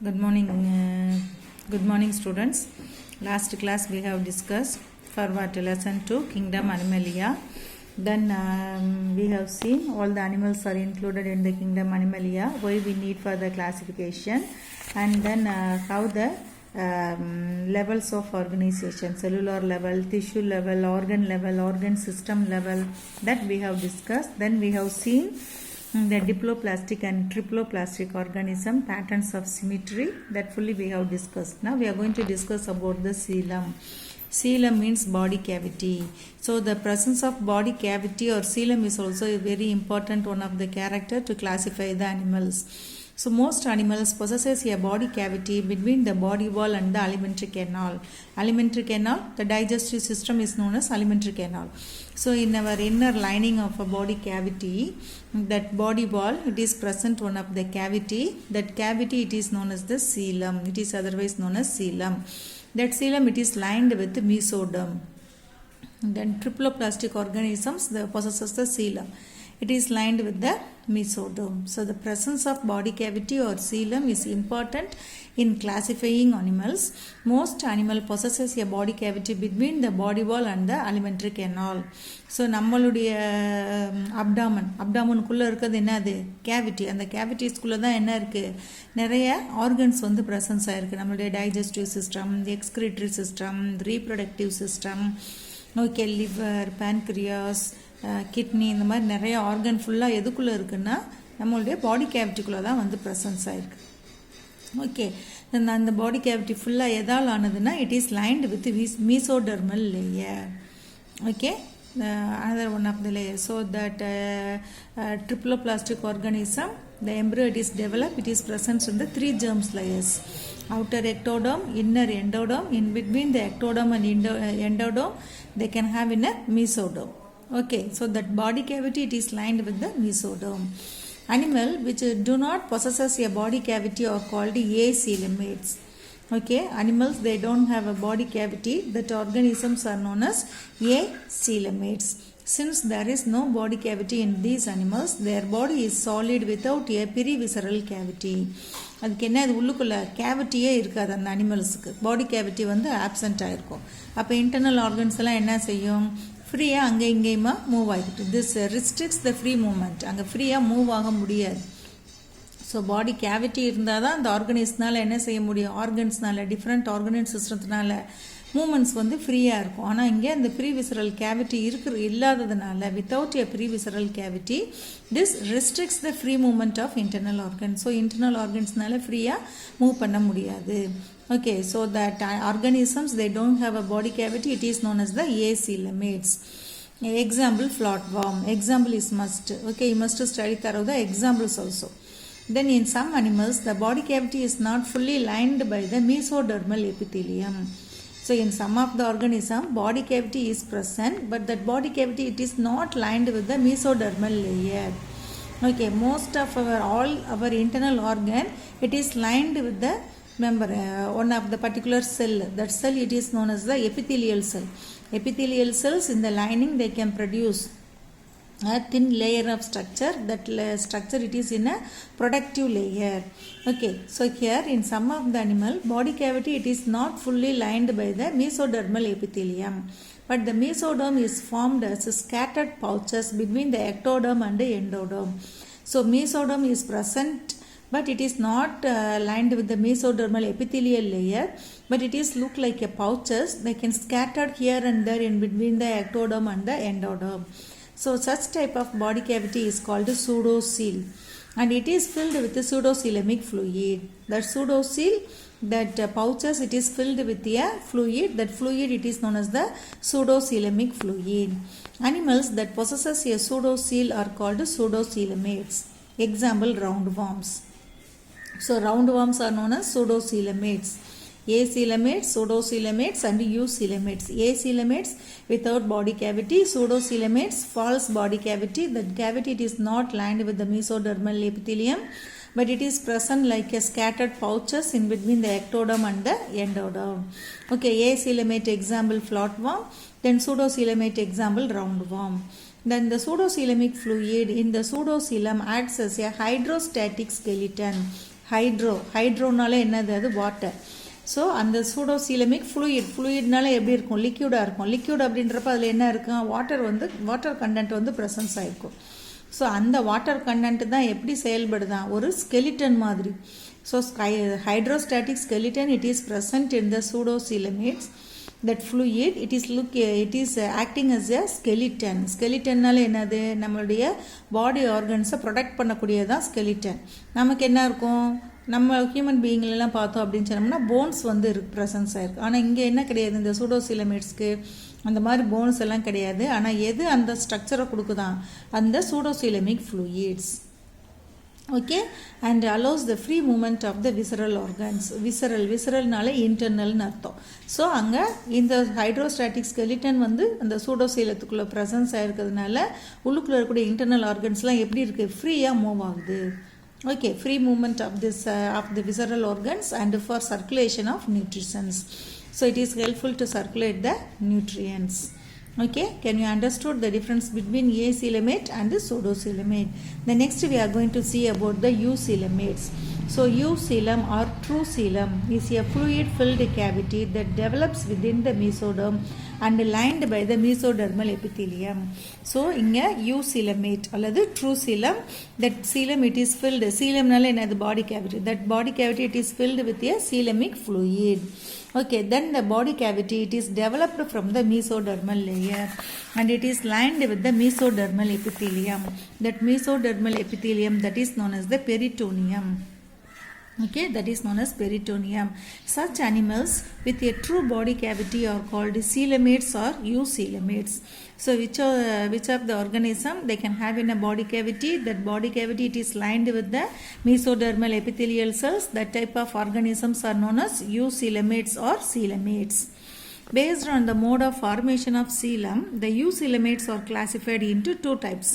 Good morning, students. Last class we have discussed for what lesson 2 Kingdom Animalia. Then we have seen all the animals are included in the Kingdom Animalia, why we need for the classification, and then how the levels of organization, cellular level, tissue level, organ system level, that we have discussed. Then we have seen the diploplastic and triploplastic organism, patterns of symmetry, that fully we have discussed. Now we are going to discuss about the coelom. Coelom means body cavity. So the presence of body cavity or coelom is also a very important one of the character to classify the animals. So most animals possesses a body cavity between the body wall and the alimentary canal. Alimentary canal, the digestive system is known as alimentary canal. So in our inner lining of a body cavity, that body wall, it is present one of the cavity. That cavity, it is known as the coelom. It is otherwise known as coelom. That coelom, it is lined with mesoderm. Then triploplastic organisms, they possesses the coelom. It is lined with the mesoderm. So the presence of body cavity or coelom is important in classifying animals. Most animal possesses a body cavity between the body wall and the alimentary canal. So நம்மளுடைய அப்டாமனுக்குள்ளே இருக்கிறது என்னது, cavity. அந்த கேவிட்டிஸ்குள்ளே தான் என்ன இருக்குது, நிறைய organs வந்து presence ஆகிருக்கு. நம்மளுடைய digestive system, excretory system, reproductive system, okay, liver, pancreas, kidney, இந்த மாதிரி நிறைய ஆர்கன் ஃபுல்லாக எதுக்குள்ளே இருக்குன்னா நம்மளுடைய பாடி கேவிட்டிக்குள்ளே தான் வந்து ப்ரெசன்ஸ் ஆகிருக்கு. ஓகே, அந்த பாடி கேவிட்டி ஃபுல்லாக எதால் ஆனதுன்னா it is lined with mesodermal layer. Okay, another one of the layers. So that triploplastic organism, the embryo it is developed, it is present in the 3 germs layers: outer ectoderm, inner endoderm. In between the ectoderm and endoderm, they can have in a mesoderm. Okay, so that body cavity, it is lined with the mesoderm. Animal which do not possesses a body cavity are called acoelomates. Okay, animals they don't have a body cavity, that organisms are known as acoelomates. Since there is no body cavity in these animals, their body is solid without a perivisceral cavity. அதுக்கு என்ன, அது உள்ளுக்குள்ளே கேவிட்டியே இருக்காது. அந்த அனிமல்ஸுக்கு பாடி cavity வந்து absent ஆகிருக்கும். அப்போ internal organs எல்லாம் என்ன செய்யும், ஃப்ரீயாக அங்கே இங்கேயுமா மூவ் ஆகிட்டு. This restricts the free movement. அங்கே ஃப்ரீயாக மூவ் ஆக முடியாது. ஸோ பாடி கேவிட்டி இருந்தால் தான் அந்த ஆர்கனைஸ்னால் என்ன செய்ய முடியும், ஆர்கன்ஸ்னால, டிஃப்ரெண்ட் ஆர்கனைன் சிஸ்டத்தினால மூமெண்ட்ஸ் வந்து ஃப்ரீயாக இருக்கும். ஆனால் இங்கே அந்த ப்ரீ விசரல் கேவிட்டி இல்லாததுனால, without a perivisceral cavity, this restricts the free movement of internal organ. So internal ஆர்கன்ஸ்னால ஃப்ரீயாக மூவ் பண்ண முடியாது. Okay, so that organisms they don't have a body cavity, it is known as the acoelomates. Example, flatworm. Example is must. Okay, you must study thorough the examples also. Then in some animals the body cavity is not fully lined by the mesodermal epithelium. So in some of the organism body cavity is present, but that body cavity it is not lined with the mesodermal layer. Okay, most of all our internal organ it is lined with the, remember, one of the particular cell, that cell it is known as the epithelial cell. Epithelial cells in the lining they can produce a thin layer of structure. That structure it is in a productive layer. Okay, so here in some of the animal body cavity it is not fully lined by the mesodermal epithelium, but the mesoderm is formed as scattered pouches between the ectoderm and the endoderm. So mesoderm is present, but it is not lined with the mesodermal epithelial layer, but it is look like a pouches. They can scattered here and there in between the ectoderm and the endoderm. So such type of body cavity is called pseudocoel, and it is filled with the pseudocoelomic fluid. That pseudocoel, that pouches, it is filled with a fluid. That fluid it is known as the pseudocoelomic fluid. Animals that possesses a pseudocoel are called pseudocoelomates. Example, roundworms. So roundworms are known as pseudocoelomates. Acoelomates, pseudocoelomates and eucoelomates. Acoelomates without body cavity, pseudocoelomates false body cavity. That cavity it is not lined with the mesodermal epithelium, but it is present like a scattered pouches in between the ectoderm and the endoderm. Okay, acoelomate example, flatworm. Then pseudocoelomate example, roundworm. Then the pseudocoelomic fluid in the pseudocoelom acts as a hydrostatic skeleton. ஹைட்ரோனால என்னது அது water. So அந்த சூடோசீலமிக் ஃப்ளூயிட்னால எப்படி இருக்கும், லிக்யூடாக இருக்கும். Liquid அப்படின்றப்ப அதில் என்ன இருக்கும், வாட்டர் கண்டென்ட் வந்து ப்ரெசன்ஸ் ஆகிருக்கும். ஸோ அந்த வாட்டர் கண்டென்ட் தான் எப்படி செயல்படுதான், ஒரு ஸ்கெலிட்டன் மாதிரி. So hydrostatic skeleton, it is present in the pseudocoelomates. That fluid, it is acting as a skeleton. skeletonனால என்னது, நம்மளுடைய பாடி ஆர்கன்ஸை ப்ரொடெக்ட் பண்ணக்கூடியதான் skeleton. நமக்கு என்ன இருக்கும், நம்ம ஹியூமன் பீயிங்லாம் பார்த்தோம் அப்படின்னு சொன்னோம்னா போன்ஸ் வந்து ப்ரெசன்ஸ் ஆகிருக்கு. ஆனால் இங்கே என்ன கிடையாது, இந்த சூடோசீலமேட்ஸ்க்கு அந்த மாதிரி போன்ஸ் எல்லாம் கிடையாது. ஆனால் எது அந்த ஸ்ட்ரக்சரை கொடுக்குதான், அந்த pseudocoelomic fluids. Okay, and allows the free movement of the visceral organs. விசரல்னால இன்டர்னல்னு அர்த்தம். ஸோ அங்கே இந்த ஹைட்ரோஸ்டாட்டிக் skeleton வந்து அந்த சூடோசீலத்துக்குள்ளே ப்ரெசன்ஸ் ஆகிருக்கிறதுனால உள்ளுக்குள்ளே இருக்கக்கூடிய இன்டர்னல் ஆர்கன்ஸ்லாம் எப்படி இருக்குது, ஃப்ரீயாக மூவ் ஆகுது. Okay, free movement of this of the visceral organs and for circulation of nutrients. So it is helpful to circulate the nutrients. Okay, can you understood the difference between acoelomate and the pseudocoelomate? The next we are going to see about the eucoelomates. So eucoelom or true coelom is a fluid filled cavity that develops within the mesoderm and lined by the mesodermal epithelium. So inga eucoelomate அல்லது true coelom, that coelom it is filled, coelomனால என்னது body cavity, that body cavity it is filled with a coelomic fluid. Okay, then the body cavity it is developed from the mesodermal layer and it is lined with the mesodermal epithelium. That mesodermal epithelium that is known as the peritoneum. Okay, that is known as peritoneum. Such animals with a true body cavity are called coelomates or eucoelomates. So which of the organism they can have in a body cavity, that body cavity it is lined with the mesodermal epithelial cells. That type of organisms are known as eucoelomates or coelomates. Based on the mode of formation of coelom, the eucoelomates are classified into two types.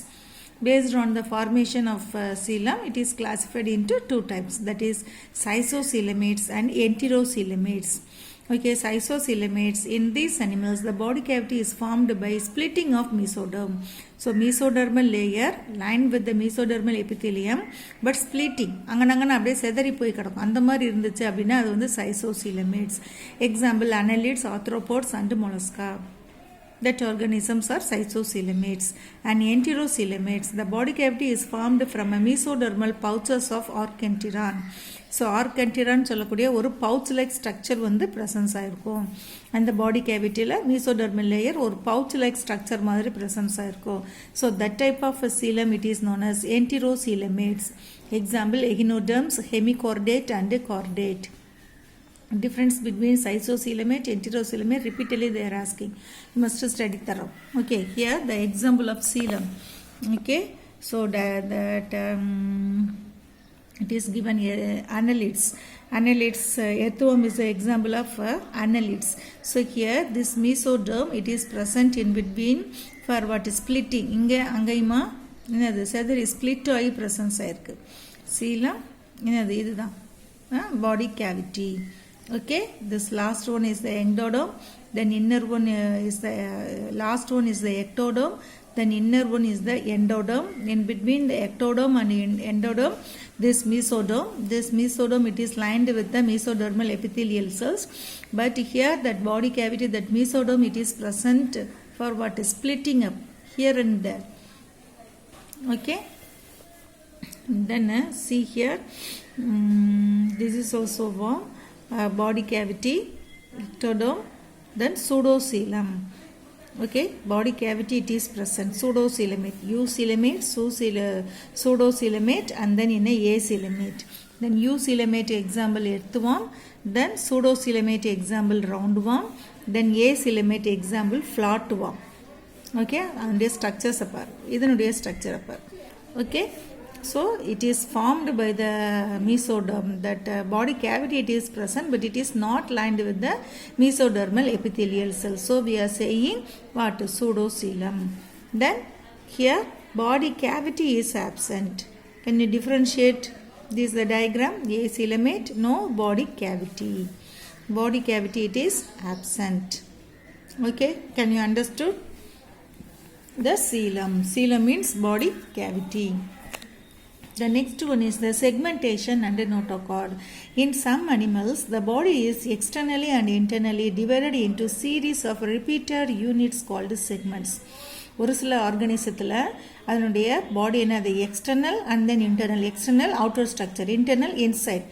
Based on the formation of coelom, it is classified into two types, that is schizocoelomates and enterocoelomates. Okay, schizocoelomates, in these animals the body cavity is formed by splitting of mesoderm. So mesodermal layer lined with the mesodermal epithelium but splitting, அங்கனங்கன அப்படியே செதறி போய் கிடக்கும். அந்த மாதிரி இருந்துச்சு அப்படின்னா அது வந்து schizocoelomates. Example annelids, arthropods and mollusca. That organisms are schizocoelomates. And enterocoelomates, the body cavity is formed from a mesodermal pouches of Archenteron. So Archenteron சொல்லக்கூடிய ஒரு pouch like structure வந்து presence ஆயிருக்கும். அந்த body cavityல mesodermal layer ஒரு pouch like structure மாதிரி presence ஆயிருக்கும். So that type of a coelom it is known as enterocoelomates. Example echinoderms, hemichordate and chordate. Difference between schizocoelomate, enterocoelomate, repeatedly they are asking. You must study thorough. Okay, here the example of coelom. Okay, so that it is given here annelids. Annelids, earthworm is the example of annelids. So here this mesoderm it is present in between for what is splitting. Inge angaima என்னது செதறி split ஆகி presence ஆயிருக்கு. coelom என்னது இதுதான் body cavity. Okay, this last one is the endoderm, then inner one is the last one is the ectoderm, then inner one is the endoderm. In between the ectoderm and endoderm, this mesoderm it is lined with the mesodermal epithelial cells, but here that body cavity, that mesoderm it is present for what is splitting up here and there. Okay, then see here, this is also one body cavity, ectoderm, then pseudocoelom. Okay, body cavity it is present, pseudocoelomate, eucoelomate, pseudocoelomate, and then in a acoelomate. Then eucoelomate example earthworm, then pseudocoelomate example roundworm, then acoelomate example flatworm. Okay, and the structures apart, இதனுடைய structure apart. Okay, so it is formed by the mesoderm, that body cavity it is present but it is not lined with the mesodermal epithelial cells. So we are saying what, pseudocoelom. Then here body cavity is absent. Can you differentiate? This is the diagram. Acoelomate, no body cavity. Body cavity it is absent. Okay, can you understood? The coelom. Coelom means body cavity. The next one is the segmentation and notochord. In some animals, the body is externally and internally divided into series of repeated units called segments. ஒரு சில ஆர்கானிசத்தில் அதனுடைய பாடி என்னது external and then internal external outer structure internal inside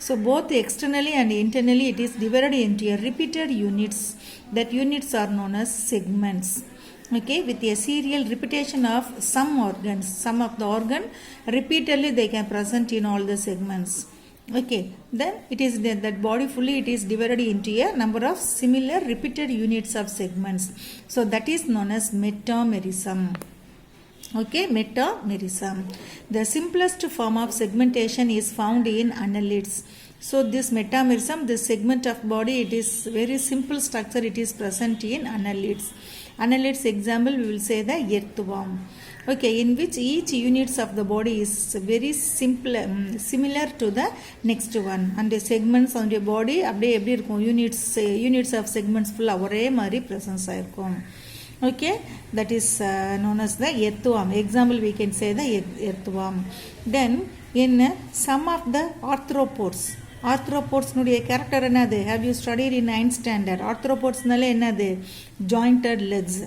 so both externally and internally it is divided into a repeated units. That units are known as segments. Okay, with a serial repetition of some organs, some of the organ repeatedly they can present in all the segments. Okay, then it is that body fully it is divided into a number of similar repeated units of segments. So that is known as metamerism. Okay, metamerism. The simplest form of segmentation is found in annelids. So this metamerism, this segment of body, it is very simple structure, it is present in annelids. Annelids example we will say the earthworm. Okay, in which each units of the body is very simple, similar to the next one, and the segments on the body அப்படியே எப்படி இருக்கும் units of segments full ஒரே மாதிரி presence ஆயிருக்கும். Okay, that is known as the earthworm. Example we can say the earthworm. Then in some of the arthropods, ஆர்த்ரோபோட்ஸ்னுடைய character என்னது? Have you studied in 9th standard? ஆர்த்ரோபோட்ஸ்னாலே என்னது? Jointed legs.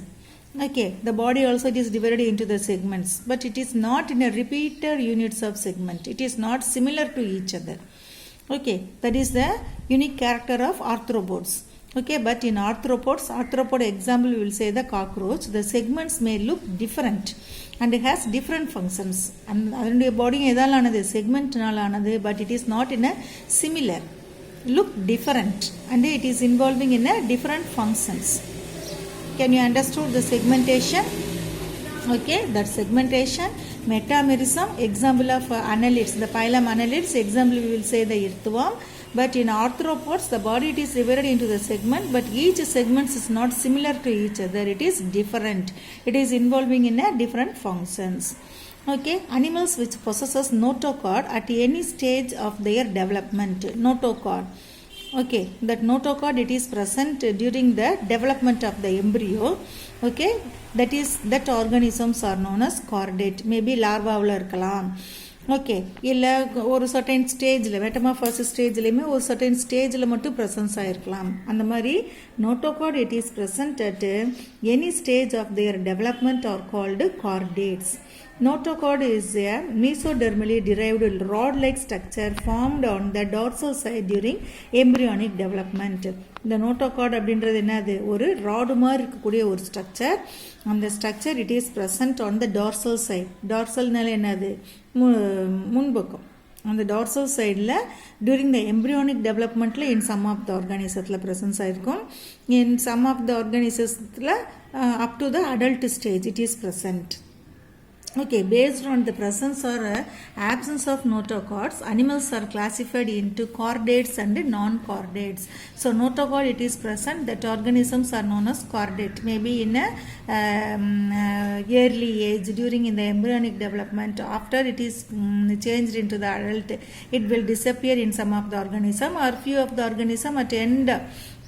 Okay, the body also it is divided into the segments, but it is not in a repeated units of segment. It is not similar to each other. Okay, that is the unique character of arthropods. Okay, but in arthropod example we will say the cockroach. The segments may look different and it has different functions. And அதனுடைய body எதால ஆனது? segmentனால ஆனது, but it is not in a similar, look different, and it is involving in a different functions. Can you understand the segmentation? Okay, that segmentation. Metamerism, example of annelids, the phylum annelids, example we will say the earthworm. But in arthropods, the body it is divided into the segment, but each segment is not similar to each other. It is different. It is involving in a different functions. Okay, animals which possesses notochord at any stage of their development. Notochord. Okay, that notochord it is present during the development of the embryo. Okay, that organisms are known as chordate. Maybe larvaவில் இருக்கலாம். Okay, இல்லை ஒரு certain ஸ்டேஜில் மெட்டமாஃபாசிஸ் ஸ்டேஜ்லேயுமே ஒரு certain ஸ்டேஜில் மட்டும் presence ஆகிருக்கலாம். அந்த மாதிரி notochord it is present at any stage of their development are called chordates. Notochord is a mesodermally derived rod-like structure formed on the dorsal side during embryonic development. இந்த notochord அப்படின்றது என்னது? ஒரு rod மாதிரி இருக்கக்கூடிய ஒரு ஸ்ட்ரக்சர். அந்த structure it is present on the dorsal side. டார்சல்னால என்னது? முன்பக்கம். அந்த டார்சல் சைடில் டியூரிங் த எம்ப்ரியானிக் டெவலப்மெண்ட்டில் இன் சம் ஆஃப் த ஆர்கானிசத்தில் ப்ரெசன்ஸ் ஆகிருக்கும். இன் சம் ஆஃப் த ஆர்கானிசத்தில் up to the adult stage it is present. Okay, based on the presence or absence of notochords, animals are classified into chordates and non-chordates. So notochord it is present, that organisms are known as chordate. Maybe in a early age, during in the embryonic development, after it is changed into the adult, it will disappear in some of the organism, or few of the organism at end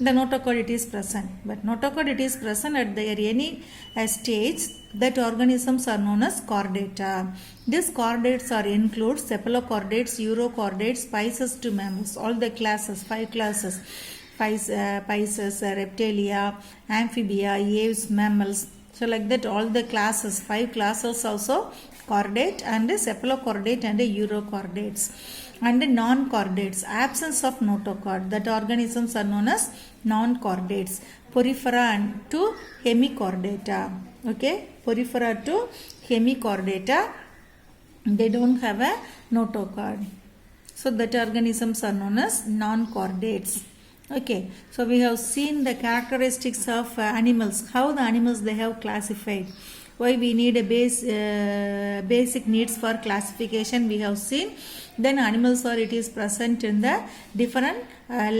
the notochord it is present. But notochord it is present at their any stage, that organisms are known as chordata. These chordates are include cephalochordates, urochordates, pisces to mammals, all the classes, 5 classes, pisces, reptilia, amphibia, aves, mammals. So like that all the classes, 5 classes also chordate and cephalochordate and urochordates. And non-chordates, absence of notochord, that organisms are known as non-chordates. Porifera to hemichordata. Okay, porifera to hemichordata, they don't have a notochord. So that organisms are known as non-chordates. Okay, so we have seen the characteristics of animals, how the animals they have classified. Why we need a basic needs for classification we have seen. Then animals are it is present in the different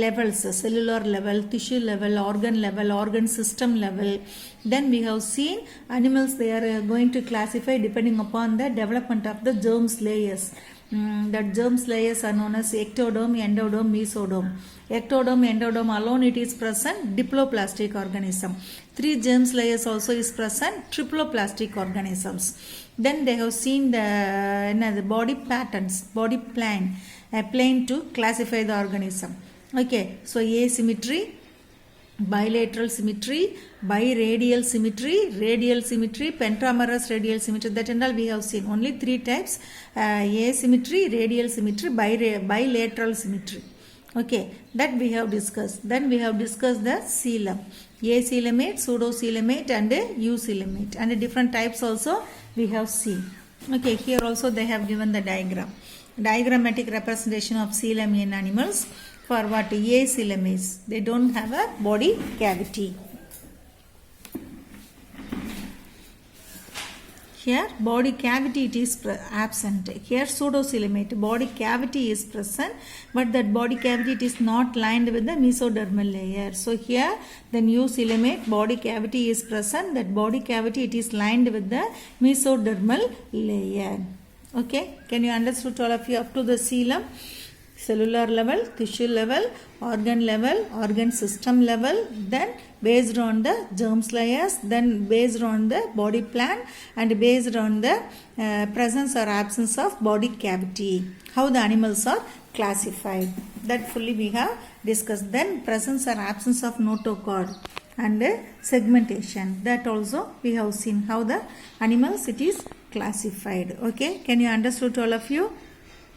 levels, cellular level, tissue level, organ system level. Then we have seen animals they are going to classify depending upon the development of the germs layers. that germs layers are known as ectoderm, endoderm, mesoderm. Ectoderm, endoderm alone it is present diploplastic organism. 3 germs layers also is present triploplastic organisms. Then they have seen the body patterns, body plane to classify the organism. Okay, so asymmetry, bilateral symmetry, biradial symmetry, radial symmetry, pentamerous radial symmetry, that and all we have seen. Only 3 types, asymmetry, radial symmetry, bilateral symmetry. Okay, that we have discussed. Then we have discussed the coelom, acoelomate, pseudocoelomate and eucoelomate, and different types also we have seen. Okay, here also they have given the diagrammatic representation of coelom in animals. For what? Acoelomates, they don't have a body cavity. Here body cavity it is absent. Here pseudocoelomate, body cavity is present, but that body cavity it is not lined with the mesodermal layer. So here the eucoelomate, body cavity is present, that body cavity it is lined with the mesodermal layer. Okay, can you understand all of you up to the coelom? Cellular level, tissue level, organ system level, then based on the germs layers, then based on the body plan, and based on the presence or absence of body cavity, how the animals are classified, that fully we have discussed. Then presence or absence of notochord and segmentation, that also we have seen how the animals it is classified. Okay, can you understand all of you?